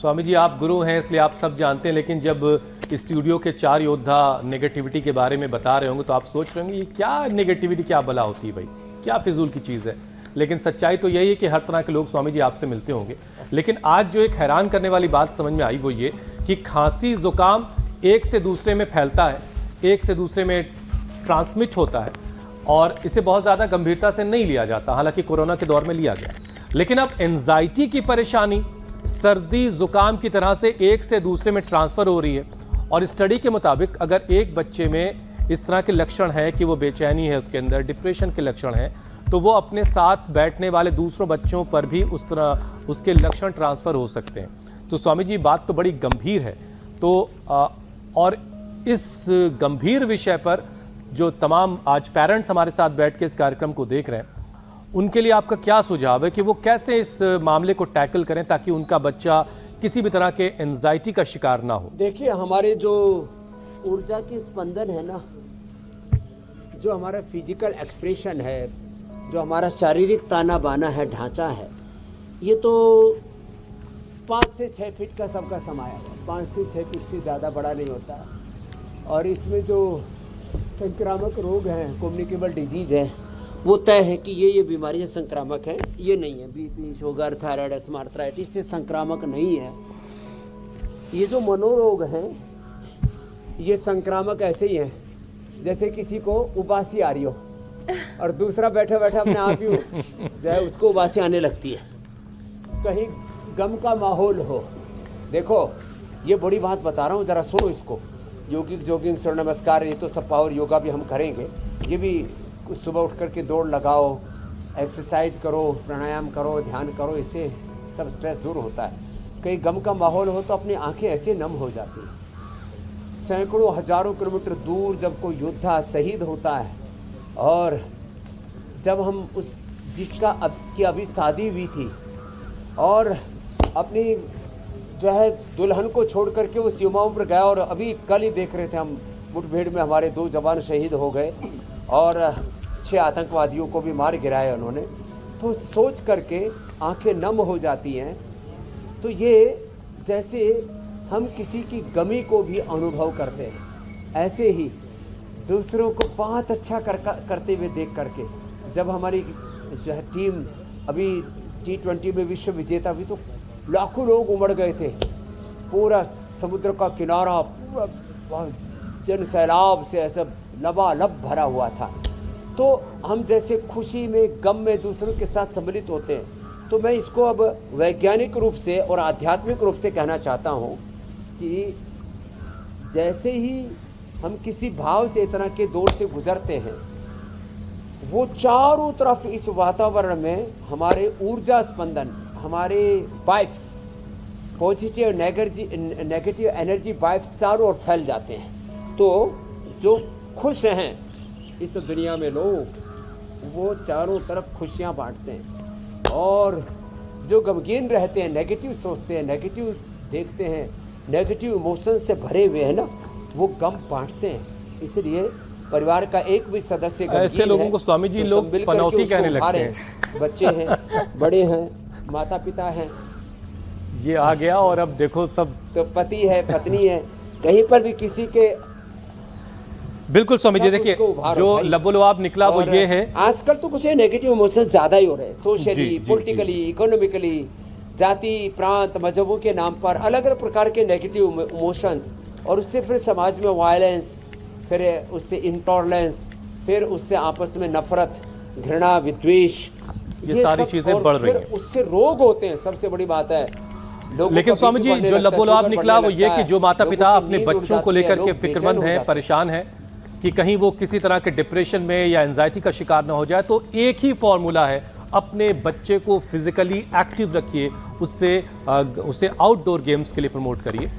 स्वामी जी, आप गुरु हैं इसलिए आप सब जानते हैं, लेकिन जब स्टूडियो के 4 योद्धा नेगेटिविटी के बारे में बता रहे होंगे तो आप सोच रहे होंगे ये क्या नेगेटिविटी, क्या बला होती है भाई, क्या फिजूल की चीज़ है। लेकिन सच्चाई तो यही है कि हर तरह के लोग स्वामी जी आपसे मिलते होंगे। लेकिन आज जो एक हैरान करने वाली बात समझ में आई वो ये कि खांसी जुकाम एक से दूसरे में फैलता है, एक से दूसरे में ट्रांसमिट होता है और इसे बहुत ज़्यादा गंभीरता से नहीं लिया जाता, हालांकि कोरोना के दौर में लिया गया। लेकिन अब एंजाइटी की परेशानी सर्दी जुकाम की तरह से एक से दूसरे में ट्रांसफ़र हो रही है। और स्टडी के मुताबिक अगर एक बच्चे में इस तरह के लक्षण हैं कि वो बेचैनी है, उसके अंदर डिप्रेशन के लक्षण हैं, तो वो अपने साथ बैठने वाले दूसरों बच्चों पर भी उस तरह उसके लक्षण ट्रांसफ़र हो सकते हैं। तो स्वामी जी बात तो बड़ी गंभीर है। तो और इस गंभीर विषय पर जो तमाम आज पेरेंट्स हमारे साथ बैठ के इस कार्यक्रम को देख रहे हैं, उनके लिए आपका क्या सुझाव है कि वो कैसे इस मामले को टैकल करें ताकि उनका बच्चा किसी भी तरह के एंजाइटी का शिकार ना हो? देखिए, हमारे जो ऊर्जा की स्पंदन है ना, जो हमारा फिजिकल एक्सप्रेशन है, जो हमारा शारीरिक ताना बाना है, ढांचा है, ये तो 5 से 6 फीट का सबका समाया है। 5 से 6 फीट से ज़्यादा बड़ा नहीं होता। और इसमें जो संक्रामक रोग हैं, कम्युनिकेबल डिजीज़ है, वो तय है कि ये बीमारियां संक्रामक हैं, ये नहीं है। BP, sugar, thyroid, asthma, arthritis से संक्रामक नहीं है। ये जो मनोरोग हैं ये संक्रामक ऐसे ही हैं जैसे किसी को उबासी आ रही हो और दूसरा बैठे बैठे अपने आप ही जो है उसको उबासी आने लगती है। कहीं गम का माहौल हो, देखो ये बड़ी बात बता रहा हूँ, ज़रा सुनो इसको। योगिक जोगिंग, सूर्य नमस्कार, ये तो सब पावर योगा भी हम करेंगे। ये भी सुबह उठ कर के दौड़ लगाओ, एक्सरसाइज करो, प्राणायाम करो, ध्यान करो, इससे सब स्ट्रेस दूर होता है। कहीं गम का माहौल हो तो अपनी आंखें ऐसे नम हो जाती हैं। सैकड़ों हजारों किलोमीटर दूर जब कोई योद्धा शहीद होता है और जब हम उस जिसका अभी शादी हुई थी और अपनी जो है दुल्हन को छोड़ करके वो सीमाओं पर गया, और अभी कल ही देख रहे थे हम, मुठभेड़ में हमारे 2 जवान शहीद हो गए और 6 आतंकवादियों को भी मार गिराया उन्होंने, तो सोच करके आंखें नम हो जाती हैं। तो ये जैसे हम किसी की गमी को भी अनुभव करते हैं, ऐसे ही दूसरों को बहुत अच्छा करते हुए देख करके, जब हमारी जो है टीम अभी T20 में विश्व विजेता हुई तो लाखों लोग उमड़ गए थे। पूरा समुद्र का किनारा पूरा जन सैलाब से ऐसा लबालब भरा हुआ था। तो हम जैसे खुशी में, गम में दूसरों के साथ सम्मिलित होते हैं। तो मैं इसको अब वैज्ञानिक रूप से और आध्यात्मिक रूप से कहना चाहता हूँ कि जैसे ही हम किसी भाव चेतना के दौर से गुजरते हैं, वो चारों तरफ इस वातावरण में हमारे ऊर्जा स्पंदन, हमारे vibes, positive negative energy vibes चारों ओर फैल जाते हैं। तो जो खुश हैं इस दुनिया में लोग, वो चारों तरफ खुशियाँ बांटते हैं, और जो गमगीन रहते हैं, नेगेटिव सोचते हैं, नेगेटिव देखते हैं, नेगेटिव इमोशन से भरे हुए हैं ना, वो गम बांटते हैं। इसलिए परिवार का एक भी सदस्य ऐसे लोगों को स्वामी जी लोग पनौती कहने लगते हैं। बच्चे हैं, बड़े हैं, माता पिता हैं, ये आ गया, और अब देखो सब तो पति है, पत्नी है, कहीं पर भी किसी के। बिल्कुल स्वामी जी, देखिए जो लबोलवाब निकला वो ये है, आजकल तो कुछ नेगेटिव इमोशंस ज्यादा ही हो रहे हैं, सोशली, पॉलिटिकली, इकोनॉमिकली, जाति, प्रांत, मजहबों के नाम पर अलग अलग प्रकार के नेगेटिव इमोशंस, और उससे फिर समाज में वायलेंस, फिर उससे इंटॉलरेंस, फिर उससे आपस में नफरत, घृणा, विद्वेष, ये सारी चीजें बढ़ रही हैं। उससे रोग होते हैं, सबसे बड़ी बात है। लेकिन स्वामी जी जो लबोलवाब निकला वो ये कि जो माता पिता अपने बच्चों को लेकर के फिक्रमंद हैं, परेशान हैं कि कहीं वो किसी तरह के डिप्रेशन में या एंजाइटी का शिकार ना हो जाए, तो एक ही फॉर्मूला है, अपने बच्चे को फिजिकली एक्टिव रखिए, उसे आउटडोर गेम्स के लिए प्रमोट करिए।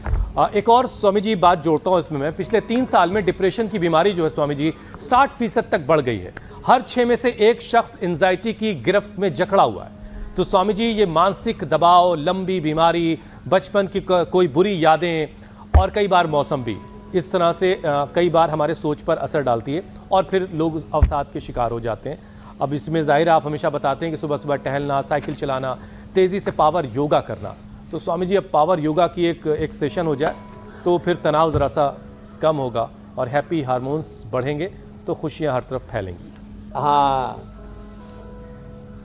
एक और स्वामी जी बात जोड़ता हूँ इसमें मैं, पिछले 3 साल में डिप्रेशन की बीमारी जो है स्वामी जी 60% तक बढ़ गई है। हर 6 में से 1 शख्स एंजाइटी की गिरफ्त में जकड़ा हुआ है। तो स्वामी जी ये मानसिक दबाव, लंबी बीमारी, बचपन की कोई बुरी यादें और कई बार मौसम भी इस तरह से कई बार हमारे सोच पर असर डालती है और फिर लोग अवसाद के शिकार हो जाते हैं। अब इसमें ज़ाहिर आप हमेशा बताते हैं कि सुबह सुबह टहलना, साइकिल चलाना, तेज़ी से पावर योगा करना, तो स्वामी जी अब पावर योगा की एक सेशन हो जाए तो फिर तनाव ज़रा सा कम होगा और हैप्पी हार्मोन्स बढ़ेंगे तो खुशियाँ हर तरफ फैलेंगी। हाँ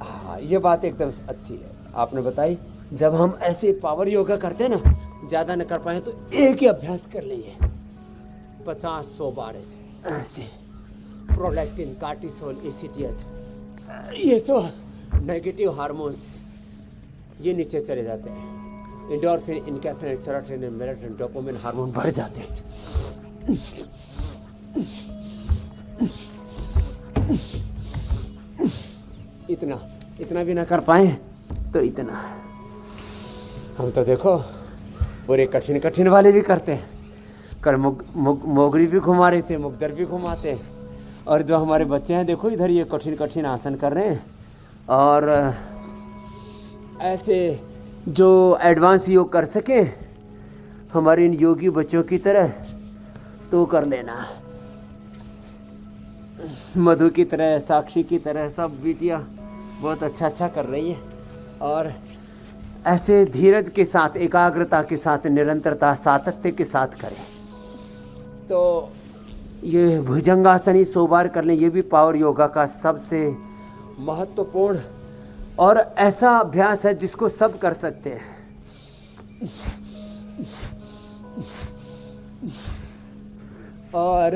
हाँ, ये बात एकदम अच्छी है आपने बताई। जब हम ऐसे पावर योगा करते हैं ना, ज़्यादा न कर पाए तो एक ही अभ्यास कर लिए 50-100 बार ऐसे प्रोलैक्टिन, कार्टिसोल, एसीटीएच, ये सब नेगेटिव हार्मोन्स ये नीचे चले जाते हैं। Endorphin, enkephalin, serotonin, melatonin, dopamine hormone बढ़ जाते हैं। इतना भी ना कर पाए तो इतना। हम तो देखो पूरे कठिन वाले भी करते हैं। कल मोगरी भी घुमा रहे थे, मुगदर भी घुमाते हैं। और जो हमारे बच्चे हैं देखो इधर ये कठिन आसन कर रहे हैं। और ऐसे जो एडवांस योग कर सके हमारे इन योगी बच्चों की तरह तो कर लेना। मधु की तरह, साक्षी की तरह सब बेटियाँ बहुत अच्छा कर रही हैं। और ऐसे धीरज के साथ, एकाग्रता के साथ, निरंतरता, सातत्य के साथ करें तो ये भुजंगासन ही 100 बार कर लें। ये भी पावर योगा का सबसे महत्वपूर्ण और ऐसा अभ्यास है जिसको सब कर सकते हैं। और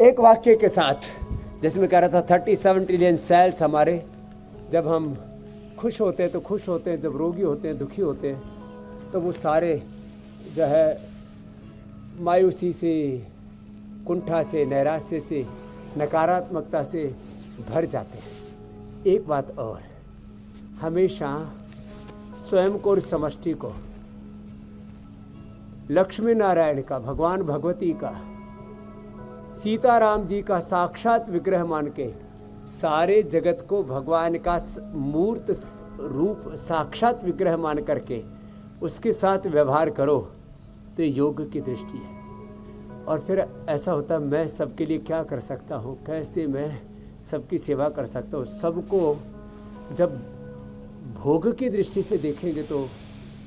एक वाक्य के साथ जिसमें कह रहा था 37 ट्रिलियन सेल्स हमारे, जब हम खुश होते हैं तो खुश होते हैं, जब रोगी होते हैं, दुखी होते हैं तो वो सारे जो है मायूसी से, कुंठा से, नैराश्य से, नकारात्मकता से भर जाते हैं। एक बात और, हमेशा स्वयं को और समष्टि को, लक्ष्मी नारायण का, भगवान भगवती का, सीताराम जी का साक्षात विग्रह मान के सारे जगत को भगवान का मूर्त रूप साक्षात विग्रह मान करके उसके साथ व्यवहार करो तो योग की दृष्टि है। और फिर ऐसा होता है मैं सबके लिए क्या कर सकता हूँ, कैसे मैं सबकी सेवा कर सकता हूँ। सबको जब भोग की दृष्टि से देखेंगे तो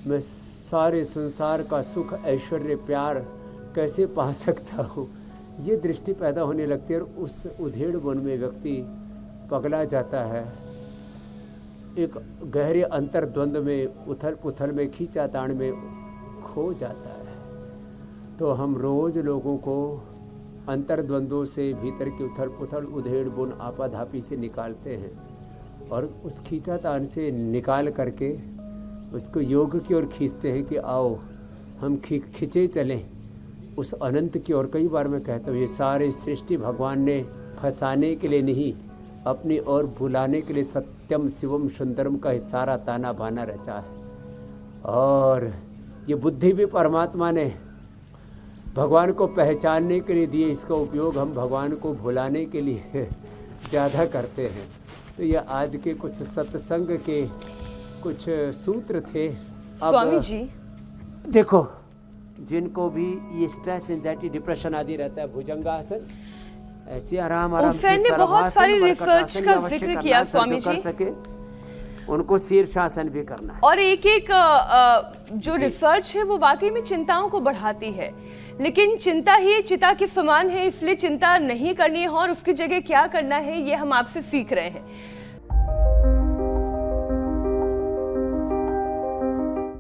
मैं सारे संसार का सुख, ऐश्वर्य, प्यार कैसे पा सकता हूँ, ये दृष्टि पैदा होने लगती है। और उस उधेड़ वन में व्यक्ति पगला जाता है, एक गहरे अंतर्द्वंद में, उथल पुथल में, खींचातान में खो जाता है। तो हम रोज लोगों को अंतर्द्वंद्वों से, भीतर की उथल पुथल, उधेड़ बुन, आपाधापी से निकालते हैं और उस खींचातान से निकाल करके उसको योग की ओर खींचते हैं कि आओ हम खींचे चलें उस अनंत की ओर। कई बार मैं कहता हूँ ये सारे सृष्टि भगवान ने फंसाने के लिए नहीं, अपनी ओर भुलाने के लिए सत्यम शिवम सुंदरम का सारा ताना बाना रचा है। और ये बुद्धि भी परमात्मा ने भगवान को पहचानने के लिए दिए, इसका उपयोग हम भगवान को भुलाने के लिए ज़्यादा करते हैं। तो ये आज के कुछ सत्संग के कुछ सूत्र थे। स्वामी जी देखो, जिनको भी ये स्ट्रेस, एंजाइटी, डिप्रेशन आदि रहता है, भुजंगासन ऐसे आराम से ने बहुत सारी रिसर्च का जिक्र किया स्वामी जी, सके उनको शीर्षासन भी करना है। और एक जो रिसर्च है वो वाकई में चिंताओं को बढ़ाती है, लेकिन चिंता ही चिता के समान है, इसलिए चिंता नहीं करनी है और उसकी जगह क्या करना है ये हम आपसे सीख रहे हैं।